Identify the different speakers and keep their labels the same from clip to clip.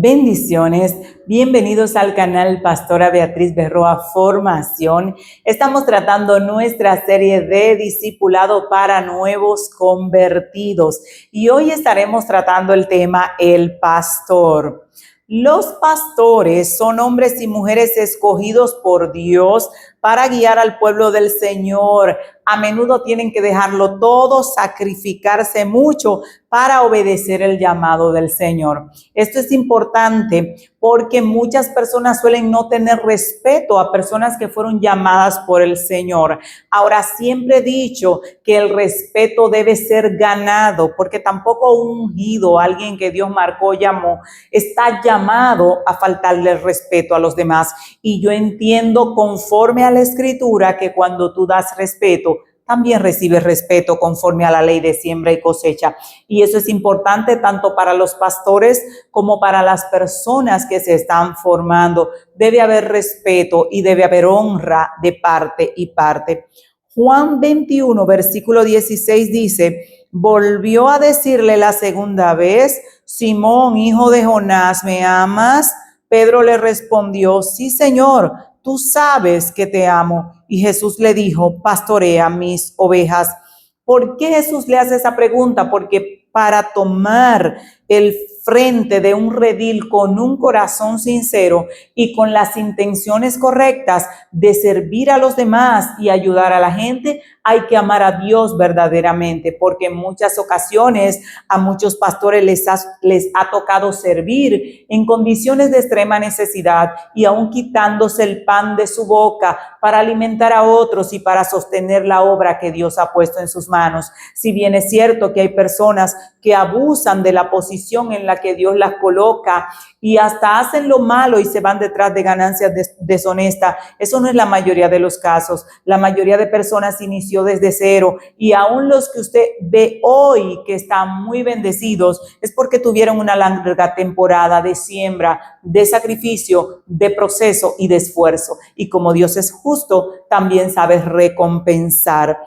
Speaker 1: Bendiciones, bienvenidos al canal Pastora Beatriz Berroa Formación. Estamos tratando nuestra serie de discipulado para nuevos convertidos y hoy estaremos tratando el tema El Pastor. Los pastores son hombres y mujeres escogidos por Dios para guiar al pueblo del Señor. A menudo tienen que dejarlo todo, sacrificarse mucho para obedecer el llamado del Señor. Esto es importante porque muchas personas suelen no tener respeto a personas que fueron llamadas por el Señor. Ahora, siempre he dicho que el respeto debe ser ganado, porque tampoco un ungido, alguien que Dios marcó, llamó, está llamado a faltarle el respeto a los demás. Y yo entiendo conforme a la Escritura que cuando tú das respeto, también recibes respeto conforme a la ley de siembra y cosecha. Y eso es importante tanto para los pastores como para las personas que se están formando. Debe haber respeto y debe haber honra de parte y parte. Juan 21, versículo 16 dice: volvió a decirle la segunda vez: Simón, hijo de Jonás, ¿me amas? Pedro le respondió: sí, Señor, tú sabes que te amo. Y Jesús le dijo: pastorea mis ovejas. ¿Por qué Jesús le hace esa pregunta? Porque para tomar el frente de un redil con un corazón sincero y con las intenciones correctas de servir a los demás y ayudar a la gente, hay que amar a Dios verdaderamente, porque en muchas ocasiones a muchos pastores les ha tocado servir en condiciones de extrema necesidad y aún quitándose el pan de su boca para alimentar a otros y para sostener la obra que Dios ha puesto en sus manos. Si bien es cierto que hay personas que abusan de la posición en la que Dios las coloca y hasta hacen lo malo y se van detrás de ganancias deshonestas, eso no es la mayoría de los casos. La mayoría de personas inició desde cero, y aún los que usted ve hoy que están muy bendecidos es porque tuvieron una larga temporada de siembra, de sacrificio, de proceso y de esfuerzo. Y como Dios es justo, también sabe recompensar.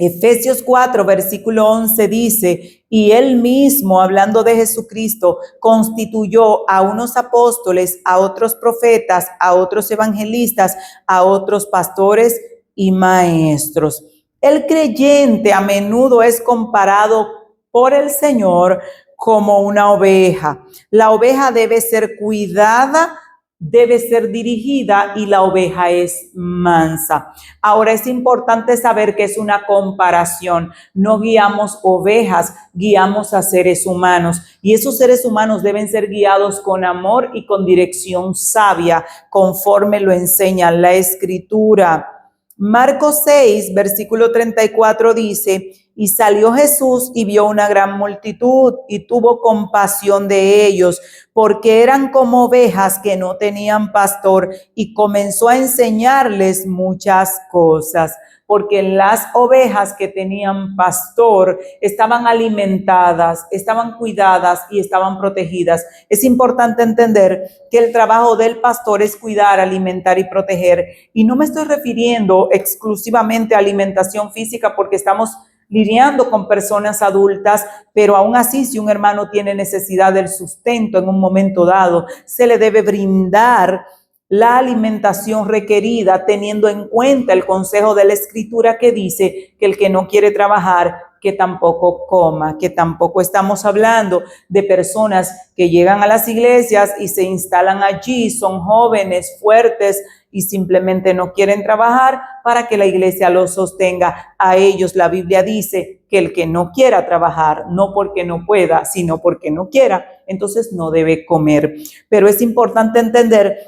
Speaker 1: Efesios 4, versículo 11 dice: y él mismo, hablando de Jesucristo, constituyó a unos apóstoles, a otros profetas, a otros evangelistas, a otros pastores y maestros. El creyente a menudo es comparado por el Señor como una oveja. La oveja debe ser cuidada, debe ser dirigida, y la oveja es mansa. Ahora, es importante saber que es una comparación. No guiamos ovejas, guiamos a seres humanos, y esos seres humanos deben ser guiados con amor y con dirección sabia, conforme lo enseña la Escritura. Marcos 6, versículo 34 dice: y salió Jesús y vio una gran multitud y tuvo compasión de ellos, porque eran como ovejas que no tenían pastor, y comenzó a enseñarles muchas cosas. Porque las ovejas que tenían pastor estaban alimentadas, estaban cuidadas y estaban protegidas. Es importante entender que el trabajo del pastor es cuidar, alimentar y proteger. Y no me estoy refiriendo exclusivamente a alimentación física, porque estamos lidiando con personas adultas, pero aún así, si un hermano tiene necesidad del sustento en un momento dado, se le debe brindar la alimentación requerida, teniendo en cuenta el consejo de la Escritura que dice que el que no quiere trabajar, que tampoco coma. Que tampoco estamos hablando de personas que llegan a las iglesias y se instalan allí, son jóvenes, fuertes, y simplemente no quieren trabajar para que la iglesia los sostenga. A ellos la Biblia dice que el que no quiera trabajar, no porque no pueda, sino porque no quiera, entonces no debe comer. Pero es importante entender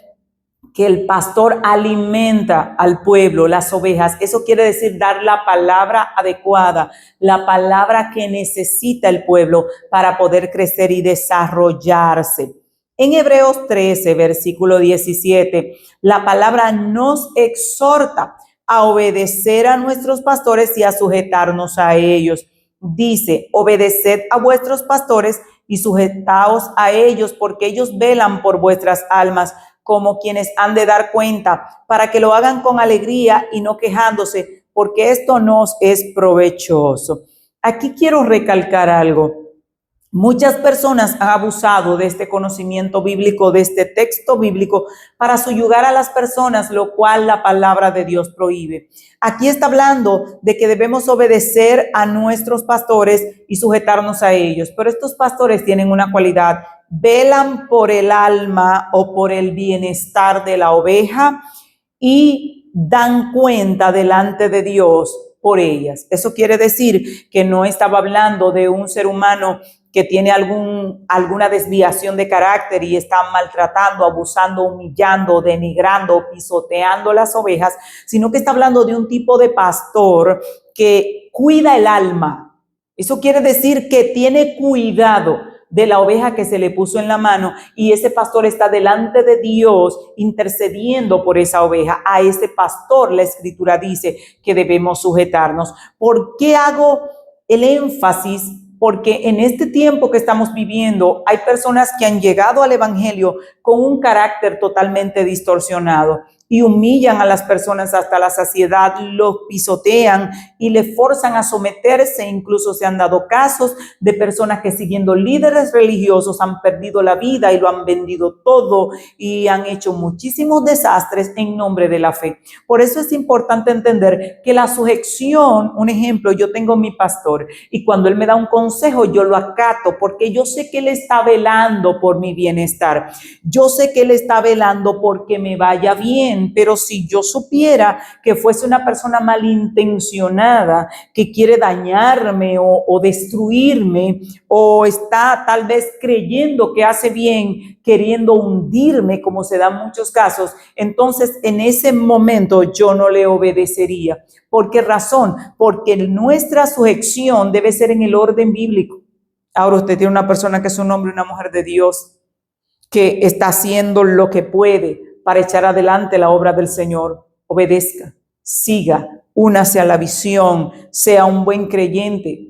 Speaker 1: que el pastor alimenta al pueblo, las ovejas. Eso quiere decir dar la palabra adecuada, la palabra que necesita el pueblo para poder crecer y desarrollarse. En Hebreos 13, versículo 17, la palabra nos exhorta a obedecer a nuestros pastores y a sujetarnos a ellos. Dice: obedeced a vuestros pastores y sujetaos a ellos, porque ellos velan por vuestras almas, como quienes han de dar cuenta, para que lo hagan con alegría y no quejándose, porque esto nos es provechoso. Aquí quiero recalcar algo. Muchas personas han abusado de este conocimiento bíblico, de este texto bíblico, para subyugar a las personas, lo cual la palabra de Dios prohíbe. Aquí está hablando de que debemos obedecer a nuestros pastores y sujetarnos a ellos, pero estos pastores tienen una cualidad: velan por el alma o por el bienestar de la oveja y dan cuenta delante de Dios por ellas. Eso quiere decir que no estaba hablando de un ser humano que tiene alguna desviación de carácter y está maltratando, abusando, humillando, denigrando, pisoteando las ovejas, sino que está hablando de un tipo de pastor que cuida el alma. Eso quiere decir que tiene cuidado de la oveja que se le puso en la mano, y ese pastor está delante de Dios intercediendo por esa oveja. A ese pastor la Escritura dice que debemos sujetarnos. ¿Por qué hago el énfasis? Porque en este tiempo que estamos viviendo hay personas que han llegado al evangelio con un carácter totalmente distorsionado y humillan a las personas hasta la saciedad, los pisotean y le forzan a someterse. Incluso se han dado casos de personas que, siguiendo líderes religiosos, han perdido la vida y lo han vendido todo y han hecho muchísimos desastres en nombre de la fe. Por eso es importante entender que la sujeción, un ejemplo, yo tengo mi pastor y cuando él me da un consejo yo lo acato, porque yo sé que él está velando por mi bienestar. Yo sé que él está velando porque me vaya bien. Pero si yo supiera que fuese una persona malintencionada, que quiere dañarme o destruirme, o está tal vez creyendo que hace bien, queriendo hundirme, como se da en muchos casos, entonces en ese momento yo no le obedecería. ¿Por qué razón? Porque nuestra sujeción debe ser en el orden bíblico. Ahora usted tiene una persona que es un hombre y una mujer de Dios, que está haciendo lo que puede para echar adelante la obra del Señor. Obedezca, siga, únase a la visión, sea un buen creyente.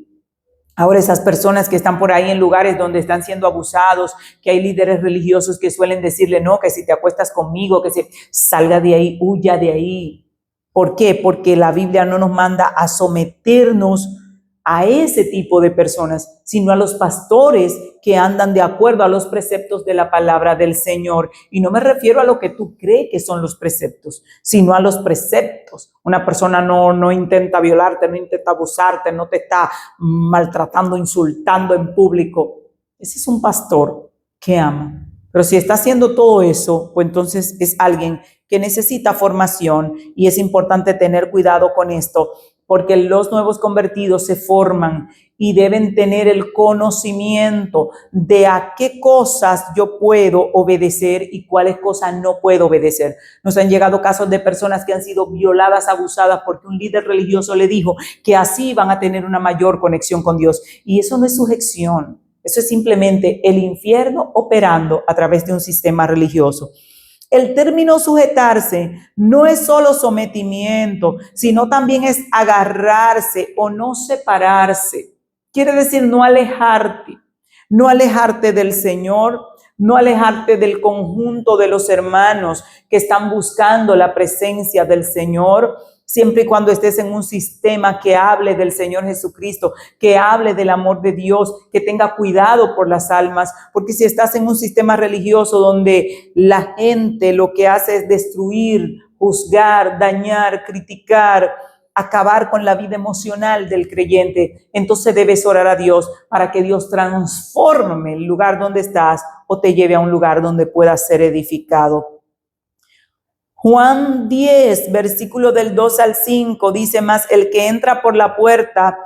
Speaker 1: Ahora, esas personas que están por ahí en lugares donde están siendo abusados, que hay líderes religiosos que suelen decirle, no, que si te acuestas conmigo, que se salga de ahí, huya de ahí. ¿Por qué? Porque la Biblia no nos manda a someternos a ese tipo de personas, sino a los pastores que andan de acuerdo a los preceptos de la palabra del Señor. Y no me refiero a lo que tú crees que son los preceptos, sino a los preceptos. Una persona no intenta violarte, no intenta abusarte, no te está maltratando, insultando en público. Ese es un pastor que ama. Pero si está haciendo todo eso, pues entonces es alguien que necesita formación, y es importante tener cuidado con esto, porque los nuevos convertidos se forman y deben tener el conocimiento de a qué cosas yo puedo obedecer y cuáles cosas no puedo obedecer. Nos han llegado casos de personas que han sido violadas, abusadas, porque un líder religioso le dijo que así van a tener una mayor conexión con Dios. Y eso no es sujeción, eso es simplemente el infierno operando a través de un sistema religioso. El término sujetarse no es solo sometimiento, sino también es agarrarse o no separarse. Quiere decir no alejarte del Señor, no alejarte del conjunto de los hermanos que están buscando la presencia del Señor, siempre y cuando estés en un sistema que hable del Señor Jesucristo, que hable del amor de Dios, que tenga cuidado por las almas, porque si estás en un sistema religioso donde la gente lo que hace es destruir, juzgar, dañar, criticar, acabar con la vida emocional del creyente, entonces debes orar a Dios para que Dios transforme el lugar donde estás o te lleve a un lugar donde puedas ser edificado. Juan 10, versículo del 2 al 5, dice más: el que entra por la puerta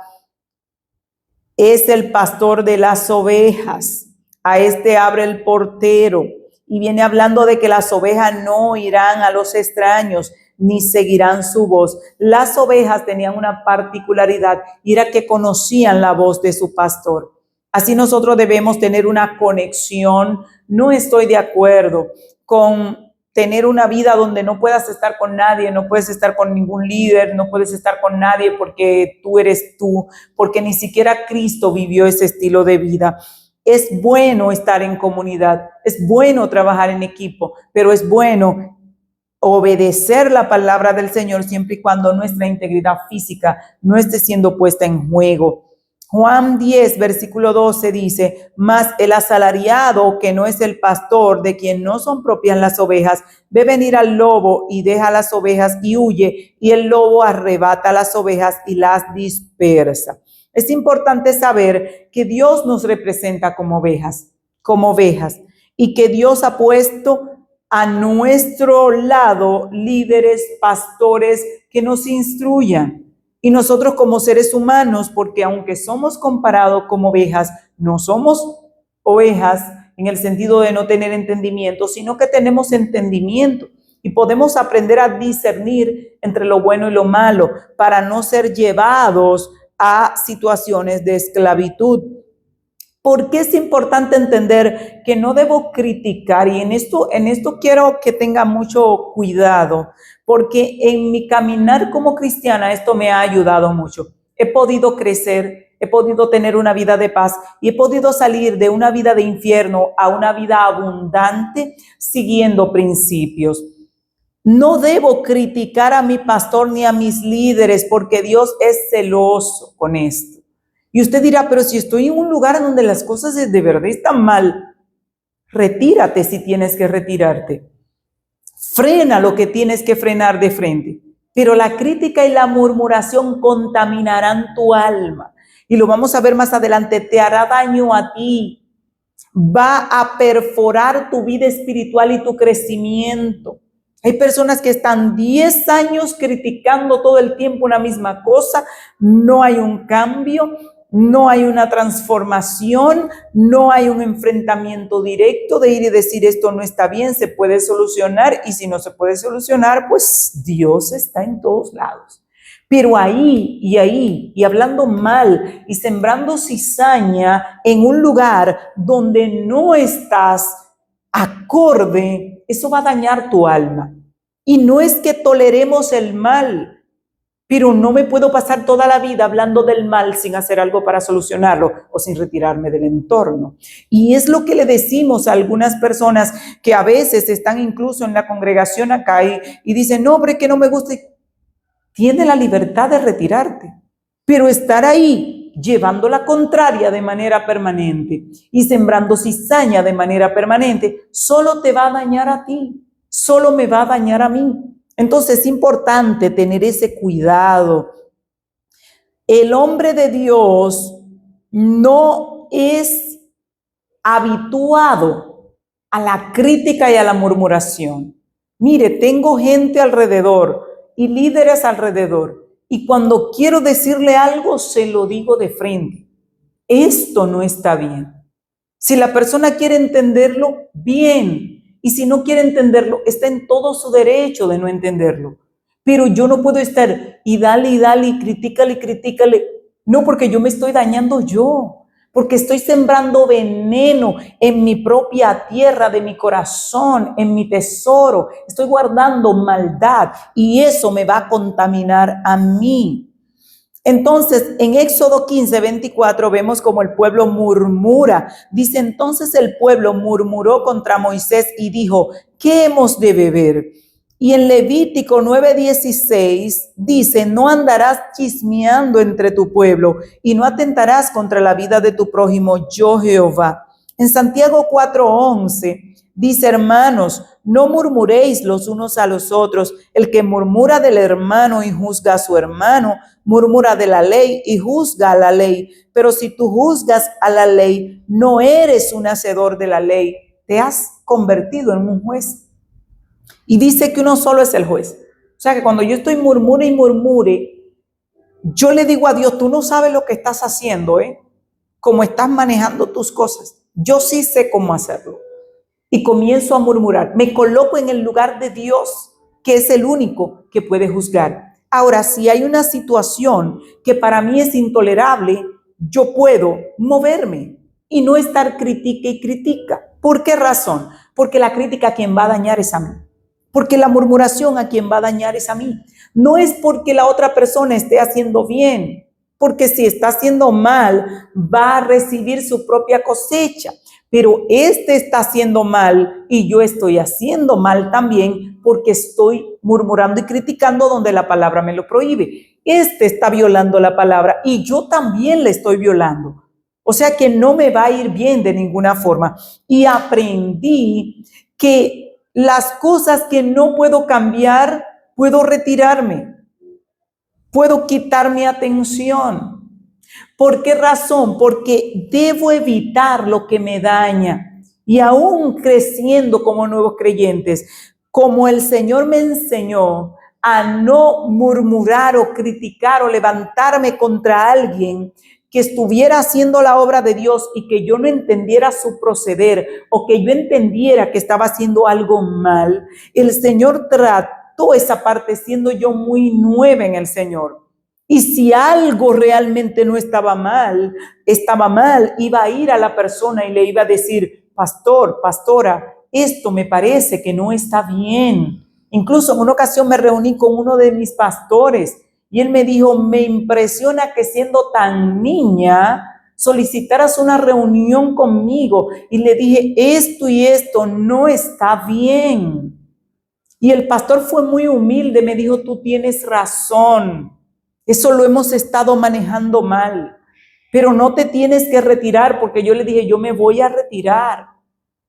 Speaker 1: es el pastor de las ovejas. A este abre el portero. Y viene hablando de que las ovejas no irán a los extraños, ni seguirán su voz. Las ovejas tenían una particularidad, y era que conocían la voz de su pastor. Así nosotros debemos tener una conexión. No estoy de acuerdo con tener una vida donde no puedas estar con nadie, no puedes estar con ningún líder, no puedes estar con nadie porque tú eres tú, porque ni siquiera Cristo vivió ese estilo de vida. Es bueno estar en comunidad, es bueno trabajar en equipo, pero es bueno obedecer la palabra del Señor siempre y cuando nuestra integridad física no esté siendo puesta en juego. Juan 10, versículo 12 dice, mas el asalariado, que no es el pastor, de quien no son propias las ovejas, ve venir al lobo y deja las ovejas y huye, y el lobo arrebata las ovejas y las dispersa. Es importante saber que Dios nos representa como ovejas, y que Dios ha puesto a nuestro lado líderes, pastores que nos instruyan. Y nosotros como seres humanos, porque aunque somos comparados como ovejas, no somos ovejas en el sentido de no tener entendimiento, sino que tenemos entendimiento y podemos aprender a discernir entre lo bueno y lo malo para no ser llevados a situaciones de esclavitud. ¿Por qué es importante entender que no debo criticar? Y en esto quiero que tenga mucho cuidado, porque en mi caminar como cristiana esto me ha ayudado mucho. He podido crecer, he podido tener una vida de paz y he podido salir de una vida de infierno a una vida abundante siguiendo principios. No debo criticar a mi pastor ni a mis líderes porque Dios es celoso con esto. Y usted dirá, pero si estoy en un lugar en donde las cosas de verdad están mal, retírate si tienes que retirarte. Frena lo que tienes que frenar de frente. Pero la crítica y la murmuración contaminarán tu alma. Y lo vamos a ver más adelante, te hará daño a ti. Va a perforar tu vida espiritual y tu crecimiento. Hay personas que están 10 años criticando todo el tiempo una misma cosa, no hay un cambio, no hay una transformación, no hay un enfrentamiento directo de ir y decir esto no está bien, se puede solucionar, y si no se puede solucionar, pues Dios está en todos lados. Pero ahí, y hablando mal y sembrando cizaña en un lugar donde no estás acorde, eso va a dañar tu alma. Y no es que toleremos el mal, pero no me puedo pasar toda la vida hablando del mal sin hacer algo para solucionarlo o sin retirarme del entorno. Y es lo que le decimos a algunas personas que a veces están incluso en la congregación acá y dicen, no, hombre, que no me gusta. Tienes la libertad de retirarte, pero estar ahí llevando la contraria de manera permanente y sembrando cizaña de manera permanente, solo te va a dañar a ti, solo me va a dañar a mí. Entonces es importante tener ese cuidado. El hombre de Dios no es habituado a la crítica y a la murmuración. Mire, tengo gente alrededor y líderes alrededor, y cuando quiero decirle algo, se lo digo de frente. Esto no está bien. Si la persona quiere entenderlo, bien. Y si no quiere entenderlo, está en todo su derecho de no entenderlo. Pero yo no puedo estar y dale, y critícale. No, porque yo me estoy dañando yo. Porque estoy sembrando veneno en mi propia tierra, de mi corazón, en mi tesoro. Estoy guardando maldad y eso me va a contaminar a mí. Entonces, en Éxodo 15, 24, vemos como el pueblo murmura. Dice, entonces el pueblo murmuró contra Moisés y dijo, ¿qué hemos de beber? Y en Levítico 9, 16 dice, no andarás chismeando entre tu pueblo y no atentarás contra la vida de tu prójimo, yo Jehová. En Santiago 4, 11 dice, hermanos, no murmuréis los unos a los otros. El que murmura del hermano y juzga a su hermano, murmura de la ley y juzga a la ley. Pero si tú juzgas a la ley, no eres un hacedor de la ley, te has convertido en un juez. Y dice que uno solo es el juez. O sea que cuando yo estoy murmure, yo le digo a Dios, tú no sabes lo que estás haciendo, cómo estás manejando tus cosas. Yo sí sé cómo hacerlo. Y comienzo a murmurar. Me coloco en el lugar de Dios, que es el único que puede juzgar. Ahora, si hay una situación que para mí es intolerable, yo puedo moverme y no estar critica. ¿Por qué razón? Porque la crítica a quien va a dañar es a mí. Porque la murmuración a quien va a dañar es a mí. No es porque la otra persona esté haciendo bien, porque si está haciendo mal, va a recibir su propia cosecha. Pero este está haciendo mal y yo estoy haciendo mal también, porque estoy murmurando y criticando donde la palabra me lo prohíbe. Este está violando la palabra y yo también la estoy violando. O sea que no me va a ir bien de ninguna forma. Y aprendí que las cosas que no puedo cambiar, puedo retirarme, puedo quitar mi atención. ¿Por qué razón? Porque debo evitar lo que me daña. Y aún creciendo como nuevos creyentes, como el Señor me enseñó a no murmurar o criticar o levantarme contra alguien que estuviera haciendo la obra de Dios y que yo no entendiera su proceder o que yo entendiera que estaba haciendo algo mal, el Señor trató esa parte siendo yo muy nueva en el Señor. Y si algo realmente no estaba mal, iba a ir a la persona y le iba a decir, pastor, pastora, esto me parece que no está bien. Incluso en una ocasión me reuní con uno de mis pastores y él me dijo, me impresiona que siendo tan niña solicitaras una reunión conmigo. Y le dije, esto y esto no está bien. Y el pastor fue muy humilde, me dijo, tú tienes razón. Eso lo hemos estado manejando mal, pero no te tienes que retirar, porque yo le dije, yo me voy a retirar,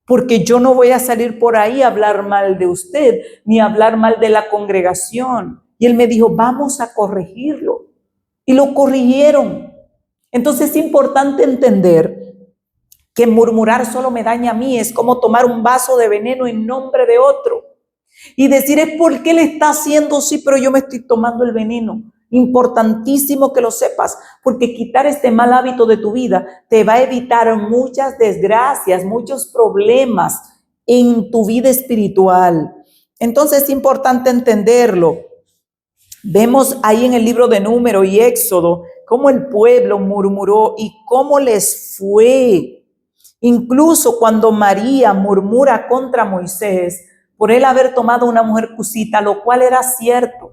Speaker 1: porque yo no voy a salir por ahí a hablar mal de usted, ni a hablar mal de la congregación. Y él me dijo, vamos a corregirlo. Y lo corrigieron. Entonces es importante entender que murmurar solo me daña a mí, es como tomar un vaso de veneno en nombre de otro. Y decir, es porque él está haciendo, sí, pero yo me estoy tomando el veneno. Importantísimo que lo sepas, porque quitar este mal hábito de tu vida te va a evitar muchas desgracias, muchos problemas en tu vida espiritual. Entonces es importante entenderlo. Vemos ahí en el libro de Número y Éxodo cómo el pueblo murmuró y cómo les fue. Incluso cuando María murmura contra Moisés por él haber tomado una mujer cusita, lo cual era cierto.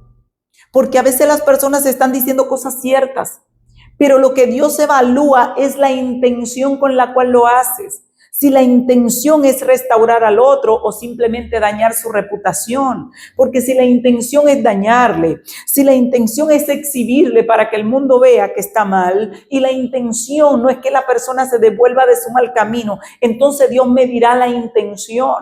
Speaker 1: Porque a veces las personas están diciendo cosas ciertas, pero lo que Dios evalúa es la intención con la cual lo haces. Si la intención es restaurar al otro o simplemente dañar su reputación. Porque si la intención es dañarle, si la intención es exhibirle para que el mundo vea que está mal y la intención no es que la persona se devuelva de su mal camino, entonces Dios medirá la intención.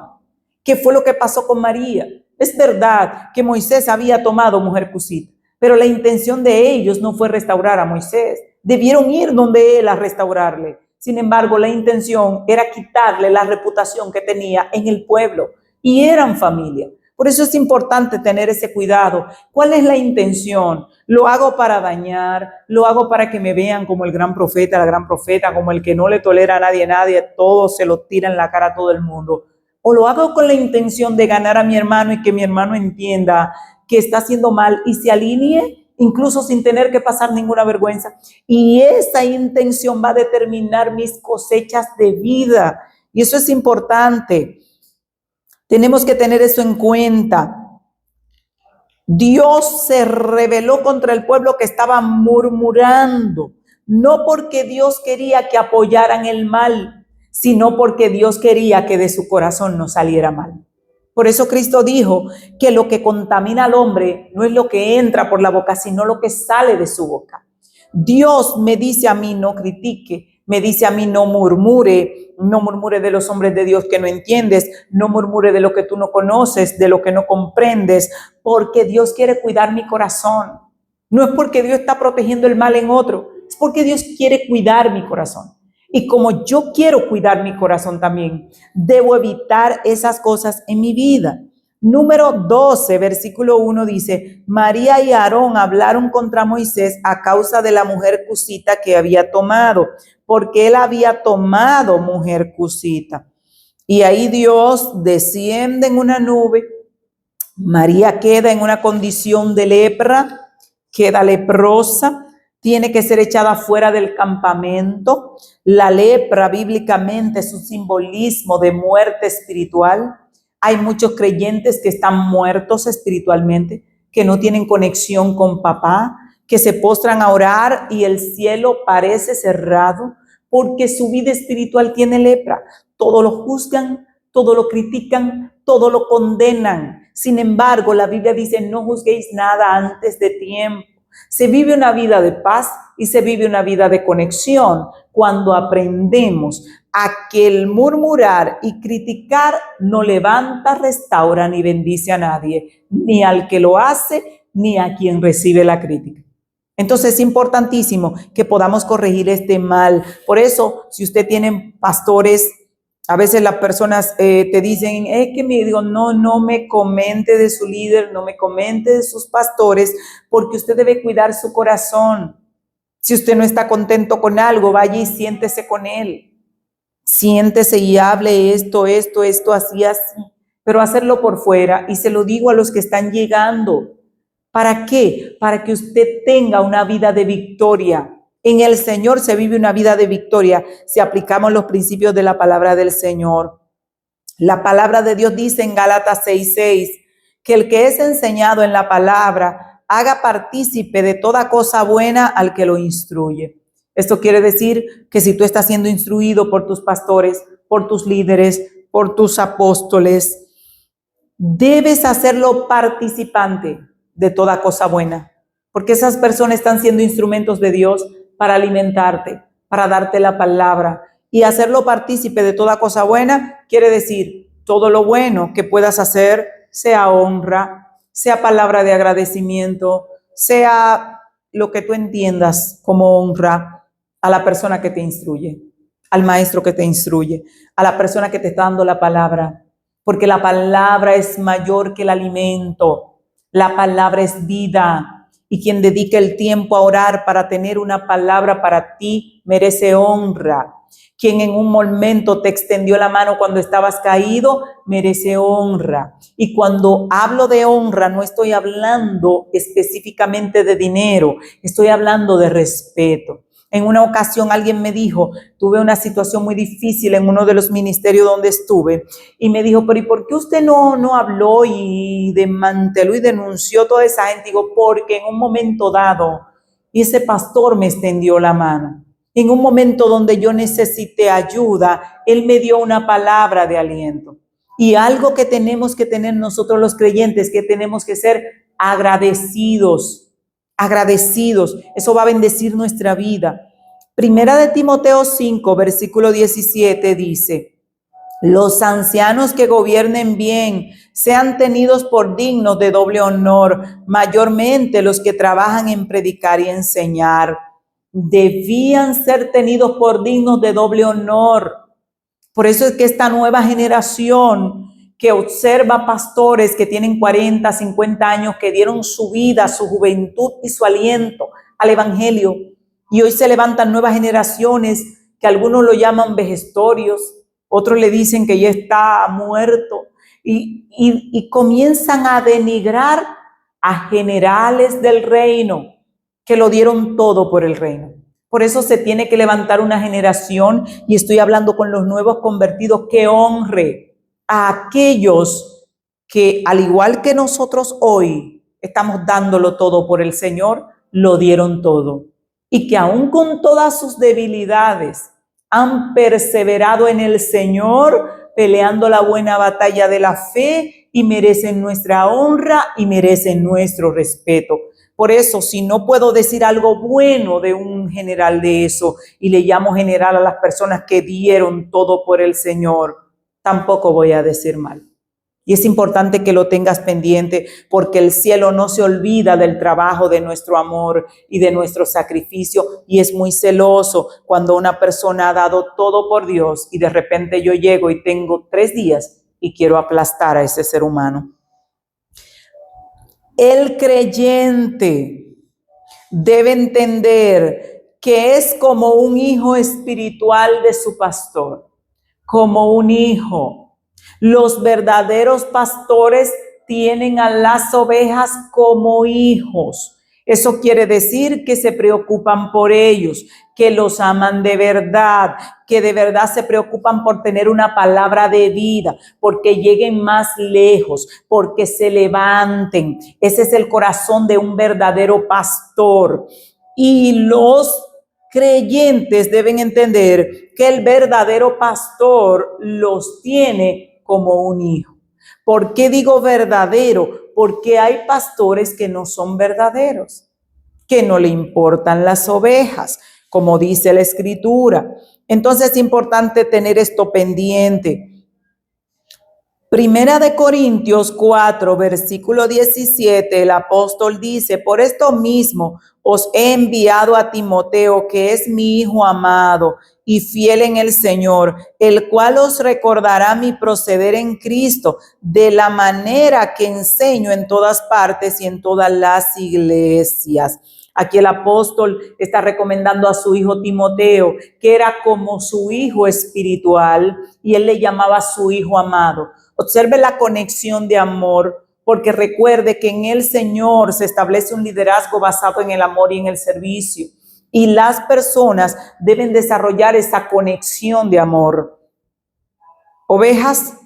Speaker 1: ¿Qué fue lo que pasó con María? Es verdad que Moisés había tomado mujer cusita, pero la intención de ellos no fue restaurar a Moisés. Debieron ir donde él a restaurarle. Sin embargo, la intención era quitarle la reputación que tenía en el pueblo y eran familia. Por eso es importante tener ese cuidado. ¿Cuál es la intención? ¿Lo hago para dañar? ¿Lo hago para que me vean como el gran profeta, la gran profeta, como el que no le tolera a nadie, todo se lo tira en la cara a todo el mundo? ¿O lo hago con la intención de ganar a mi hermano y que mi hermano entienda que está haciendo mal y se alinee, incluso sin tener que pasar ninguna vergüenza? Y esa intención va a determinar mis cosechas de vida. Y eso es importante. Tenemos que tener eso en cuenta. Dios se rebeló contra el pueblo que estaba murmurando, no porque Dios quería que apoyaran el mal, sino porque Dios quería que de su corazón no saliera mal. Por eso Cristo dijo que lo que contamina al hombre no es lo que entra por la boca, sino lo que sale de su boca. Dios me dice a mí, no critique, me dice a mí, no murmure de los hombres de Dios que no entiendes, no murmure de lo que tú no conoces, de lo que no comprendes, porque Dios quiere cuidar mi corazón. No es porque Dios está protegiendo el mal en otro, es porque Dios quiere cuidar mi corazón. Y como yo quiero cuidar mi corazón también, debo evitar esas cosas en mi vida. Número 12, versículo 1 dice, María y Aarón hablaron contra Moisés a causa de la mujer cusita que había tomado, porque él había tomado mujer cusita. Y ahí Dios desciende en una nube, María queda en una condición de lepra, queda leprosa, tiene que ser echada fuera del campamento. La lepra bíblicamente es un simbolismo de muerte espiritual. Hay muchos creyentes que están muertos espiritualmente, que no tienen conexión con papá, que se postran a orar y el cielo parece cerrado porque su vida espiritual tiene lepra. Todo lo juzgan, todo lo critican, todo lo condenan. Sin embargo, la Biblia dice, no juzguéis nada antes de tiempo. Se vive una vida de paz y se vive una vida de conexión cuando aprendemos a que el murmurar y criticar no levanta, restaura ni bendice a nadie, ni al que lo hace, ni a quien recibe la crítica. Entonces es importantísimo que podamos corregir este mal. Por eso, si usted tiene pastores, a veces las personas te dicen, es que me digo, no me comente de su líder, no me comente de sus pastores, porque usted debe cuidar su corazón. Si usted no está contento con algo, vaya y siéntese con él. Siéntese y hable esto, así, así. Pero hacerlo por fuera, y se lo digo a los que están llegando. ¿Para qué? Para que usted tenga una vida de victoria. En el Señor se vive una vida de victoria si aplicamos los principios de la palabra del Señor. La palabra de Dios dice en Gálatas 6:6 que el que es enseñado en la palabra haga partícipe de toda cosa buena al que lo instruye. Esto quiere decir que si tú estás siendo instruido por tus pastores, por tus líderes, por tus apóstoles, debes hacerlo participante de toda cosa buena, porque esas personas están siendo instrumentos de Dios para alimentarte, para darte la palabra, y hacerlo partícipe de toda cosa buena quiere decir todo lo bueno que puedas hacer, sea honra, sea palabra de agradecimiento, sea lo que tú entiendas como honra a la persona que te instruye, al maestro que te instruye, a la persona que te está dando la palabra, porque la palabra es mayor que el alimento. La palabra es vida, y quien dedica el tiempo a orar para tener una palabra para ti merece honra. Quien en un momento te extendió la mano cuando estabas caído merece honra. Y cuando hablo de honra no estoy hablando específicamente de dinero, estoy hablando de respeto. En una ocasión alguien me dijo, tuve una situación muy difícil en uno de los ministerios donde estuve, y me dijo, pero ¿y por qué usted no habló y desmanteló y denunció toda esa gente? Digo, porque en un momento dado, ese pastor me extendió la mano. En un momento donde yo necesité ayuda, él me dio una palabra de aliento. Y algo que tenemos que tener nosotros los creyentes, que tenemos que ser agradecidos. Agradecidos, eso va a bendecir nuestra vida. Primera de Timoteo 5, versículo 17 dice, los ancianos que gobiernen bien sean tenidos por dignos de doble honor, mayormente los que trabajan en predicar y enseñar. Debían ser tenidos por dignos de doble honor. Por eso es que esta nueva generación que observa pastores que tienen 40, 50 años, que dieron su vida, su juventud y su aliento al evangelio, y hoy se levantan nuevas generaciones que algunos lo llaman vejestorios, otros le dicen que ya está muerto, y comienzan a denigrar a generales del reino que lo dieron todo por el reino. Por eso se tiene que levantar una generación, y estoy hablando con los nuevos convertidos, que honre a aquellos que, al igual que nosotros hoy, estamos dándolo todo por el Señor, lo dieron todo. Y que aún con todas sus debilidades han perseverado en el Señor, peleando la buena batalla de la fe, y merecen nuestra honra y merecen nuestro respeto. Por eso, si no puedo decir algo bueno de un general de eso, y le llamo general a las personas que dieron todo por el Señor, tampoco voy a decir mal. Y es importante que lo tengas pendiente, porque el cielo no se olvida del trabajo, de nuestro amor y de nuestro sacrificio, y es muy celoso cuando una persona ha dado todo por Dios y de repente yo llego y tengo 3 días y quiero aplastar a ese ser humano. El creyente debe entender que es como un hijo espiritual de su pastor, como un hijo. Los verdaderos pastores tienen a las ovejas como hijos. Eso quiere decir que se preocupan por ellos, que los aman de verdad, que de verdad se preocupan por tener una palabra de vida, porque lleguen más lejos, porque se levanten. Ese es el corazón de un verdadero pastor. Y los creyentes deben entender que el verdadero pastor los tiene como un hijo. ¿Por qué digo verdadero? Porque hay pastores que no son verdaderos, que no le importan las ovejas, como dice la Escritura. Entonces es importante tener esto pendiente. Primera de Corintios 4, versículo 17, el apóstol dice: por esto mismo os he enviado a Timoteo, que es mi hijo amado y fiel en el Señor, el cual os recordará mi proceder en Cristo, de la manera que enseño en todas partes y en todas las iglesias. Aquí el apóstol está recomendando a su hijo Timoteo, que era como su hijo espiritual, y él le llamaba su hijo amado. Observe la conexión de amor, porque recuerde que en el Señor se establece un liderazgo basado en el amor y en el servicio. Y las personas deben desarrollar esa conexión de amor. Ovejas,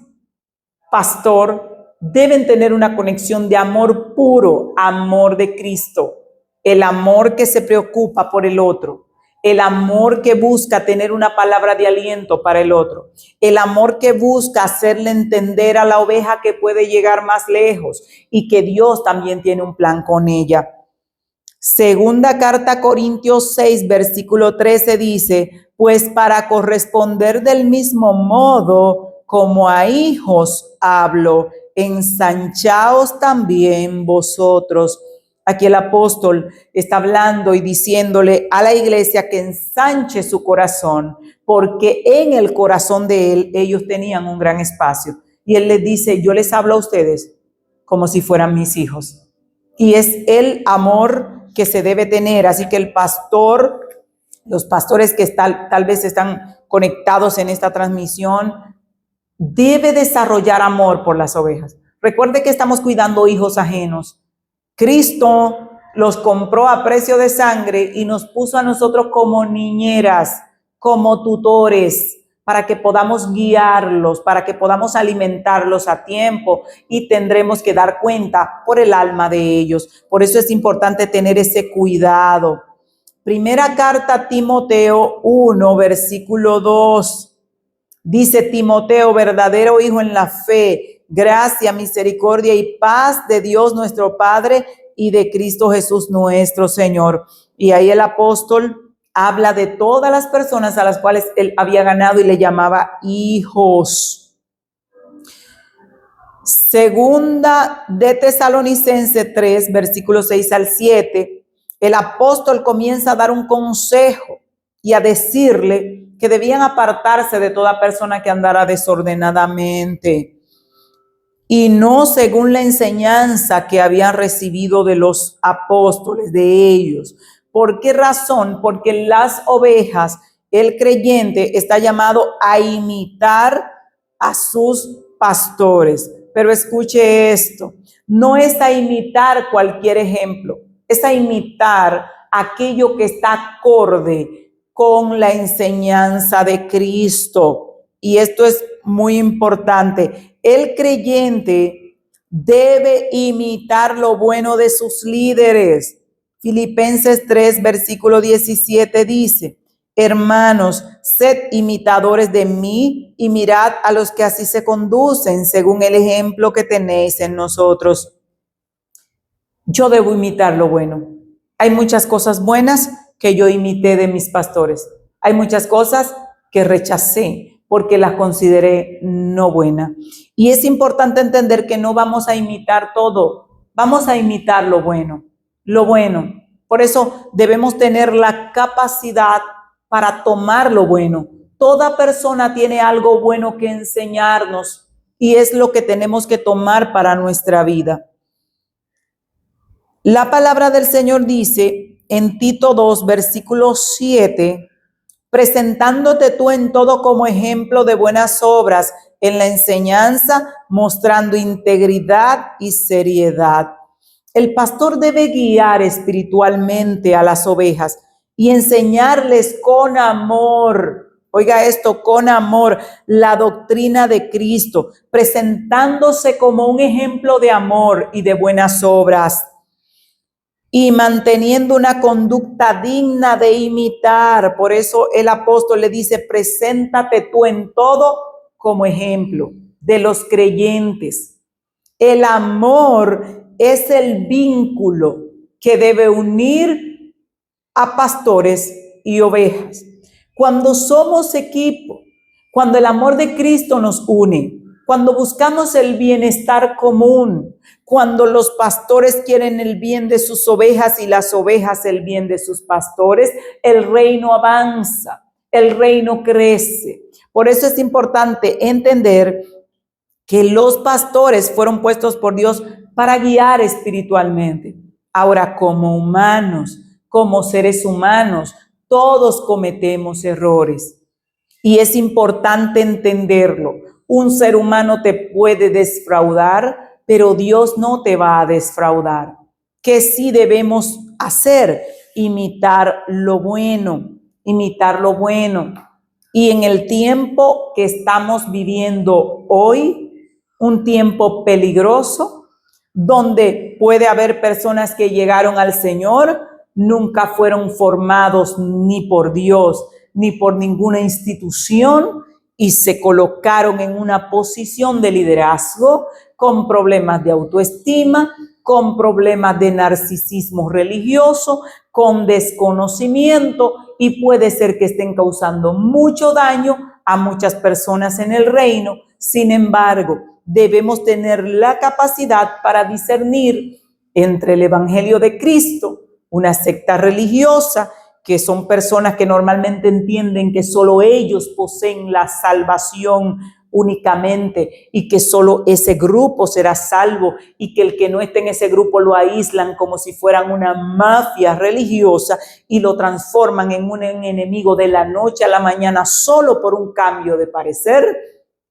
Speaker 1: pastor, deben tener una conexión de amor puro, amor de Cristo. El amor que se preocupa por el otro. El amor que busca tener una palabra de aliento para el otro. El amor que busca hacerle entender a la oveja que puede llegar más lejos y que Dios también tiene un plan con ella. Segunda carta a Corintios 6, versículo 13 dice: pues para corresponder del mismo modo como a hijos hablo, ensanchaos también vosotros. Aquí el apóstol está hablando y diciéndole a la iglesia que ensanche su corazón, porque en el corazón de él ellos tenían un gran espacio. Y él les dice: yo les hablo a ustedes como si fueran mis hijos. Y es el amor que se debe tener. Así que el pastor, los pastores que tal vez están conectados en esta transmisión, debe desarrollar amor por las ovejas. Recuerde que estamos cuidando hijos ajenos. Cristo los compró a precio de sangre y nos puso a nosotros como niñeras, como tutores, para que podamos guiarlos, para que podamos alimentarlos a tiempo, y tendremos que dar cuenta por el alma de ellos. Por eso es importante tener ese cuidado. Primera carta a Timoteo 1, versículo 2. Dice Timoteo, verdadero hijo en la fe, gracia, misericordia y paz de Dios nuestro Padre y de Cristo Jesús nuestro Señor. Y ahí el apóstol habla de todas las personas a las cuales él había ganado y le llamaba hijos. Segunda de Tesalonicenses 3, versículos 6 al 7, el apóstol comienza a dar un consejo y a decirle que debían apartarse de toda persona que andara desordenadamente y no según la enseñanza que habían recibido de los apóstoles, de ellos. ¿Por qué razón? Porque las ovejas, el creyente está llamado a imitar a sus pastores. Pero escuche esto, no es a imitar cualquier ejemplo, es a imitar aquello que está acorde con la enseñanza de Cristo. Y esto es muy importante. El creyente debe imitar lo bueno de sus líderes. Filipenses 3, versículo 17 dice: hermanos, sed imitadores de mí y mirad a los que así se conducen según el ejemplo que tenéis en nosotros. Yo debo imitar lo bueno. Hay muchas cosas buenas que yo imité de mis pastores. Hay muchas cosas que rechacé porque las consideré no buenas. Y es importante entender que no vamos a imitar todo, vamos a imitar lo bueno, lo bueno. Por eso debemos tener la capacidad para tomar lo bueno. Toda persona tiene algo bueno que enseñarnos y es lo que tenemos que tomar para nuestra vida. La palabra del Señor dice en Tito 2, versículo 7, presentándote tú en todo como ejemplo de buenas obras, en la enseñanza, mostrando integridad y seriedad. El pastor debe guiar espiritualmente a las ovejas y enseñarles con amor. Oiga esto, con amor, la doctrina de Cristo, presentándose como un ejemplo de amor y de buenas obras, y manteniendo una conducta digna de imitar. Por eso el apóstol le dice: preséntate tú en todo como ejemplo de los creyentes. El amor es el vínculo que debe unir a pastores y ovejas. Cuando somos equipo, cuando el amor de Cristo nos une, cuando buscamos el bienestar común, cuando los pastores quieren el bien de sus ovejas y las ovejas el bien de sus pastores, el reino avanza, el reino crece. Por eso es importante entender que los pastores fueron puestos por Dios para guiar espiritualmente. Ahora, como humanos, como seres humanos, todos cometemos errores y es importante entenderlo. Un ser humano te puede defraudar, pero Dios no te va a defraudar. ¿Qué sí debemos hacer? Imitar lo bueno, imitar lo bueno. Y en el tiempo que estamos viviendo hoy, un tiempo peligroso, donde puede haber personas que llegaron al Señor, nunca fueron formados ni por Dios, ni por ninguna institución, y se colocaron en una posición de liderazgo con problemas de autoestima, con problemas de narcisismo religioso, con desconocimiento, y puede ser que estén causando mucho daño a muchas personas en el reino. Sin embargo, debemos tener la capacidad para discernir entre el Evangelio de Cristo, una secta religiosa, que son personas que normalmente entienden que solo ellos poseen la salvación únicamente y que solo ese grupo será salvo y que el que no esté en ese grupo lo aíslan como si fueran una mafia religiosa y lo transforman en un enemigo de la noche a la mañana solo por un cambio de parecer.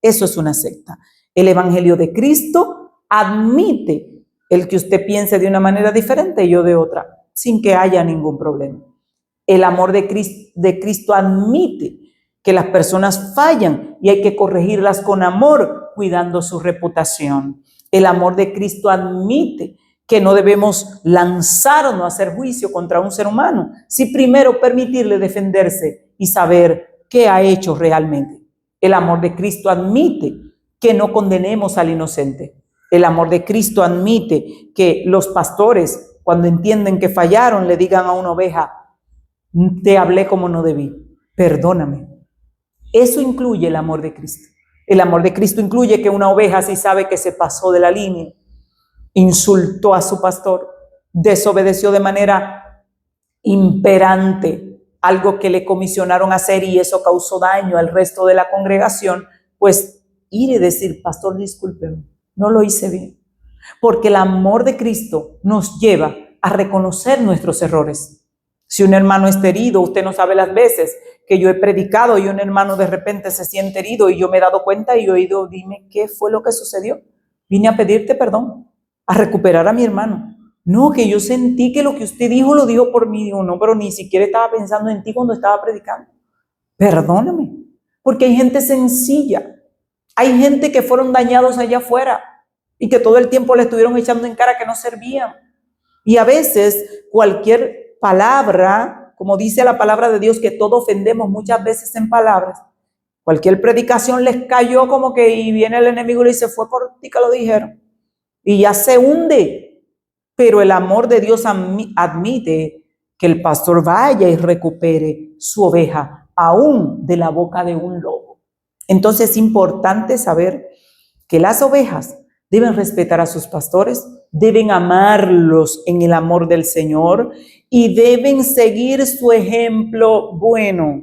Speaker 1: Eso es una secta. El Evangelio de Cristo admite el que usted piense de una manera diferente y yo de otra, sin que haya ningún problema. El amor de Cristo admite que las personas fallan y hay que corregirlas con amor, cuidando su reputación. El amor de Cristo admite que no debemos lanzarnos a hacer juicio contra un ser humano, si primero permitirle defenderse y saber qué ha hecho realmente. El amor de Cristo admite que no condenemos al inocente. El amor de Cristo admite que los pastores, cuando entienden que fallaron, le digan a una oveja: te hablé como no debí, perdóname. Eso incluye el amor de Cristo. El amor de Cristo incluye que una oveja, si sabe que se pasó de la línea, insultó a su pastor, desobedeció de manera imperante algo que le comisionaron hacer y eso causó daño al resto de la congregación, pues ir y decir: pastor, discúlpeme, no lo hice bien. Porque el amor de Cristo nos lleva a reconocer nuestros errores. Si un hermano está herido, usted no sabe las veces que yo he predicado y un hermano de repente se siente herido y yo me he dado cuenta y he oído: dime qué fue lo que sucedió. Vine a pedirte perdón, a recuperar a mi hermano. No, que yo sentí que lo que usted dijo lo dijo por mí. Digo: no, pero ni siquiera estaba pensando en ti cuando estaba predicando. Perdóname, porque hay gente sencilla. Hay gente que fueron dañados allá afuera y que todo el tiempo le estuvieron echando en cara que no servían. Y a veces cualquier palabra, como dice la palabra de Dios, que todos ofendemos muchas veces en palabras, cualquier predicación les cayó como que, y viene el enemigo y le dice: fue por ti que lo dijeron. Y ya se hunde. Pero el amor de Dios admite que el pastor vaya y recupere su oveja, aún de la boca de un lobo. Entonces es importante saber que las ovejas deben respetar a sus pastores, deben amarlos en el amor del Señor y deben seguir su ejemplo bueno.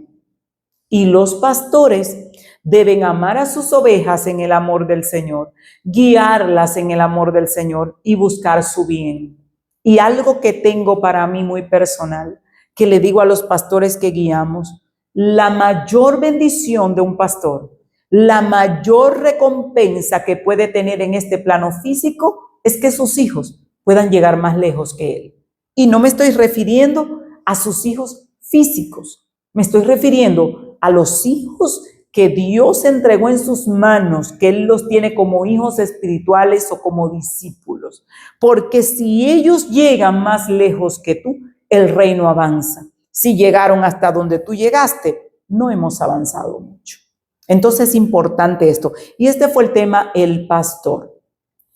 Speaker 1: Y los pastores deben amar a sus ovejas en el amor del Señor, guiarlas en el amor del Señor y buscar su bien. Y algo que tengo para mí muy personal, que le digo a los pastores que guiamos: la mayor bendición de un pastor, la mayor recompensa que puede tener en este plano físico es que sus hijos puedan llegar más lejos que él. Y no me estoy refiriendo a sus hijos físicos, me estoy refiriendo a los hijos que Dios entregó en sus manos, que Él los tiene como hijos espirituales o como discípulos. Porque si ellos llegan más lejos que tú, el reino avanza. Si llegaron hasta donde tú llegaste, no hemos avanzado mucho. Entonces es importante esto. Y este fue el tema, el pastor.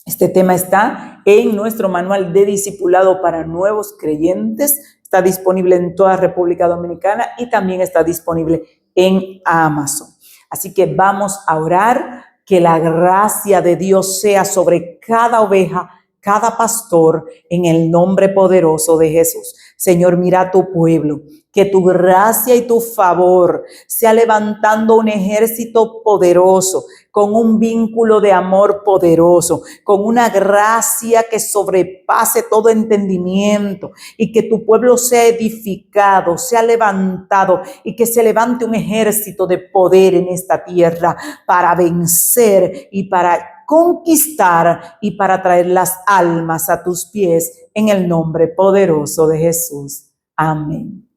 Speaker 1: Este tema está en nuestro manual de discipulado para nuevos creyentes. Está disponible en toda República Dominicana y también está disponible en Amazon. Así que vamos a orar, que la gracia de Dios sea sobre cada oveja, cada pastor, en el nombre poderoso de Jesús. Señor, mira a tu pueblo, que tu gracia y tu favor sea levantando un ejército poderoso, con un vínculo de amor poderoso, con una gracia que sobrepase todo entendimiento, y que tu pueblo sea edificado, sea levantado, y que se levante un ejército de poder en esta tierra para vencer y para conquistar y para traer las almas a tus pies en el nombre poderoso de Jesús. Amén.